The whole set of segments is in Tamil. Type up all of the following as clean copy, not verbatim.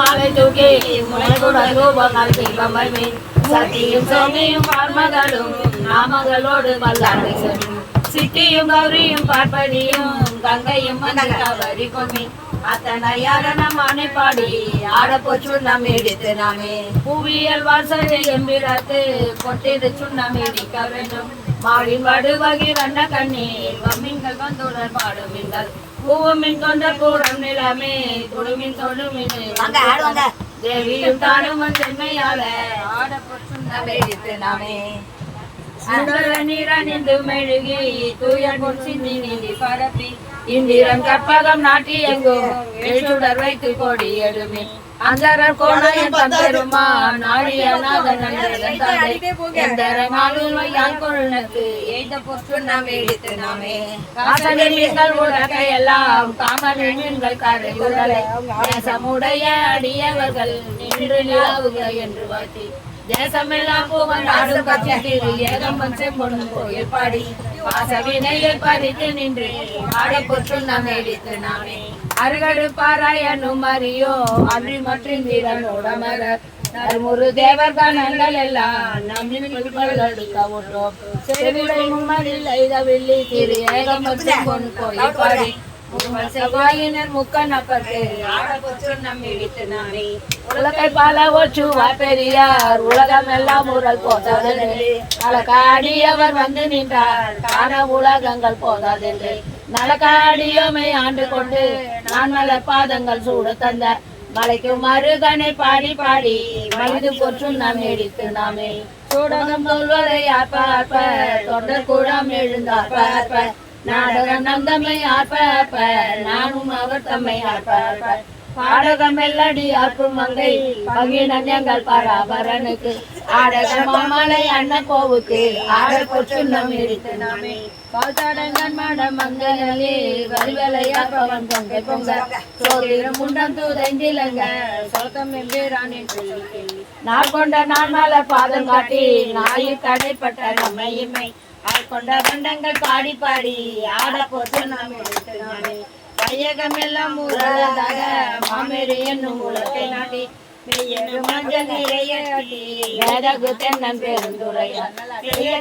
மாலை தூக்கி முளைக்குடன் ரூபங்கள் தீபமே சத்தியும் சோமியும் பார்மகளும் நாமகளோடு வல்லாடை செல்லும் சிட்டியும் கௌரியும் பார்ப்பதியும் கங்கையும் வரி கொமி அத்தனை யாரணம் அணைப்பாடி ஆட போச்சு நம்ம எடுத்து நாமே புவியல் வாசலை எம்பிராத்து கொட்டிடு சுண்ணம் இடிக்க வேண்டும் மாடின் வடுவகி வண்ண கண்ணீர் வம்மின்கள் வந்துடன் பாடுவீங்கள் பூவமின் கொண்ட கூடம் நிலமே குடுமின் தொடுமின் தேவியும் தானும் செம்மையால ஆட போச்சு நம்ம எடுத்து நாமே நீரணிந்து மெழுகி தூய சிந்தி நீதி பரப்பி இந்திரன் கற்பகம் நாட்டி எங்கும் எழுச்சுடர் வைத்து கொடி எழுமே அந்தரர் கோணையன் தந்தருமா நாடிய நாதன் எய்த பொற்று நாம் எடுத்து நாமே காசனை மீன்கள் உலகையெல்லாம் காமனை மீன்கள் கரையுடலை தேசமுடைய அடியவர்கள் நின்று நிலவுக என்று வாத்தி தேசமெல்லாம் பூவன் ஆடும் கட்சியில் ஏகம்பன் செம்பொன்னு கோயில் பாடி வாசவினையில் பறித்து நின்று ஆட பொற்று நாம் எடுத்து நாமே அருகடு பாராயணும் அறியோ அன்றி மற்றும் வீரனோட மகர் நறுமுறு தேவர் கணங்கள் எல்லாம் நம்மளுக்க விட்டோம் செவிடை மும்மதில் ஐதவில்லி திரு ஏகம்பன் செம்பொன் கோயில் பாடி செவ்வாயினர் முக்கணப்பட்டு ஆட பொற்று நம் எடுத்து நாமே உலகை பல ஒற்றுவா பெரியார் உலகம் எல்லாம் உரல் போதாதென்று நலக்காடியவர் வந்து நின்றார் காண உலகங்கள் போதாதென்று நலக்காடியோமை ஆண்டு கொண்டு நான் மலர் பாதங்கள் சூட தந்தார் மலைக்கு மருகனை பாடி பாடி மனிது பொற்றும் நாம் எடுத்து நாமே சூடகம் சொல்வதை ஆப்ப ஆப்ப தொண்டர் கூடம் எழுந்தாப்ப ஆப்ப நாடகம் நம் தம்மை ஆப்ப ஆப்ப நானும் அவர் தம்மை ஆப்ப ஆப்ப பாடகம் மெல்லடி ஆற்றும் மங்கை பங்கினன் எங்கள் பராபரனுக்கு ஆடக மாமலை அண்ண கோவுக்கு ஆட பொற்று நம் எடுத்து நாமே பால்தாடங்கன் மாட மங்கையிலே வரிவலையாப்பவன் பொங்கை பொங்க சோதிரம் முண்டம் தூதைந்திலங்க சொர்க்கம் எம்பேரான் என்று நாள் கொண்ட நான் மேல பாதம் காட்டி நாயில் தடைப்பட்ட நம்மையுமை ஆள் கொண்ட பண்டங்கள் பாடி பாடி ஆட பொற்று நாம் எடுத்து நாமே கையகம் எல்லாம் ஊரதாக மாமேரி என்னும் உலகை நாட்டி மஞ்சள் நிறைய வேதகு தென்னன் பெருந்துரையா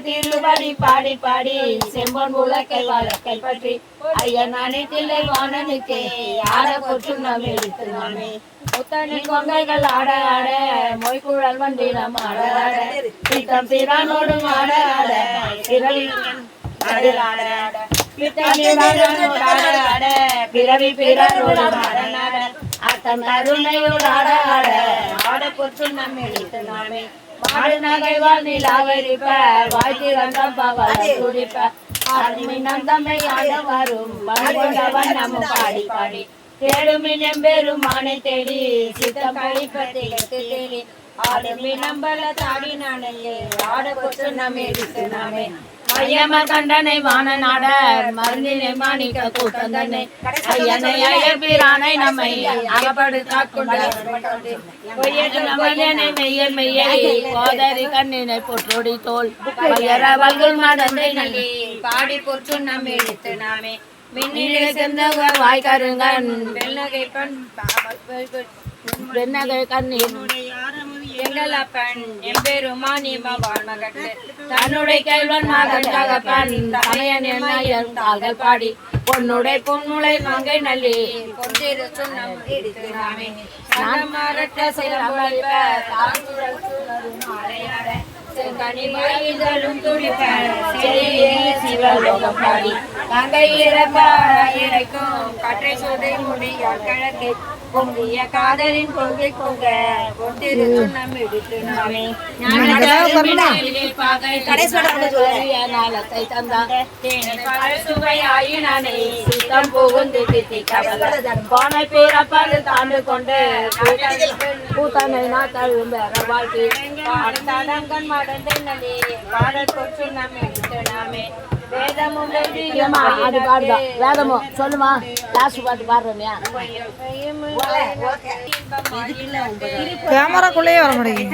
திருவாடி பாடி பாடி செம்பொன் உலக்கை வழக்கை பற்றி ஐயன் அனைத்தில்லை வானனுக்கே ஆட பொற்று நாம் எடுத்து நாமே முத்தனி கொங்கைகள் ஆட ஆட மொய்குழல் வண்டினம் ஆட ஆட சீத்தம் சீரானோடும் ஆட ஆட பிறவி பிறனோடும் ஆட அத்தம் கருணையோடு ஆட ஆட ஆட பொற்று நம் எடுத்து நாமே மாடு நகை வாழ் நிலாவரிப்ப வாழ்த்திரந்தம் பவளம் துடிப்ப நம் தம்மை ஆட வரும் பண்கொண்டவன் நம்ம பாடி பாடி தேடுமின் எம்பெரும் மானை தேடி சித்தம் கழிப்பத்தை தேடி ஆடுமி நம்பல தாடி நானையே ஆட பொற்று நம் எடுத்து நாமே ஐயம கண்டனை வான நாட மருந்தினை மாணிக்க கூட்டம் தன்னை ஐயனை ஐயபிரானை நம்மை அகப்படுத்தாக் கொண்டார் மெய்ய மெய்யை கோதரி கண்ணினை பொற்றோடி தோல் வல்குள் மடந்தை நல்லி பாடி பொற்று நம் எடுத்து நாமே மின்னிலே சென்ற வாய்க்கருங்கன் வெண்ணகை கண்ணீர் எங்கள் அப்பன் எம்பெருமானிமா வாழ்மகட்டு தன்னுடைய கேள்வன் மகன் தகப்பன் தமையன் என் தாள்கள் பாடி பொன்னுடைய பொன்னுளை மங்கை நல்லி பொன்றிரு சுண்ணம் எடுத்து நாமே சங்கமாரட்ட சிலம்பளிப்ப தாங்குழல் மாலையாட செங்கனி மயிலும் துடிப்ப சிவலோகம் பாடி கங்கை இறப்ப இறைக்கும் கற்றை சோதை முடியால் கிழக்கை பொங்கிய காதலின் கொங்கை பொங்க பொட்டிரு சுண்ணம் எடுத்து நாமே நாளத்தை தந்தாங்க சுவை ஆயினானை சுத்தம் புகுந்து தித்தி போனை பிறப்பது தாண்டு கொண்டு பூத்தனை நான் தழும்பெற வாழ்க்கை தடங்கன் மடந்தை நலி பாடல் கொற்று நம் எடுத்து நாமே அது பாடுதா வேதமோ சொல்லுமா லாஸ்ட் பாட்டு பாடுறோமியா கேமராக்குள்ளேயே வர முடியும்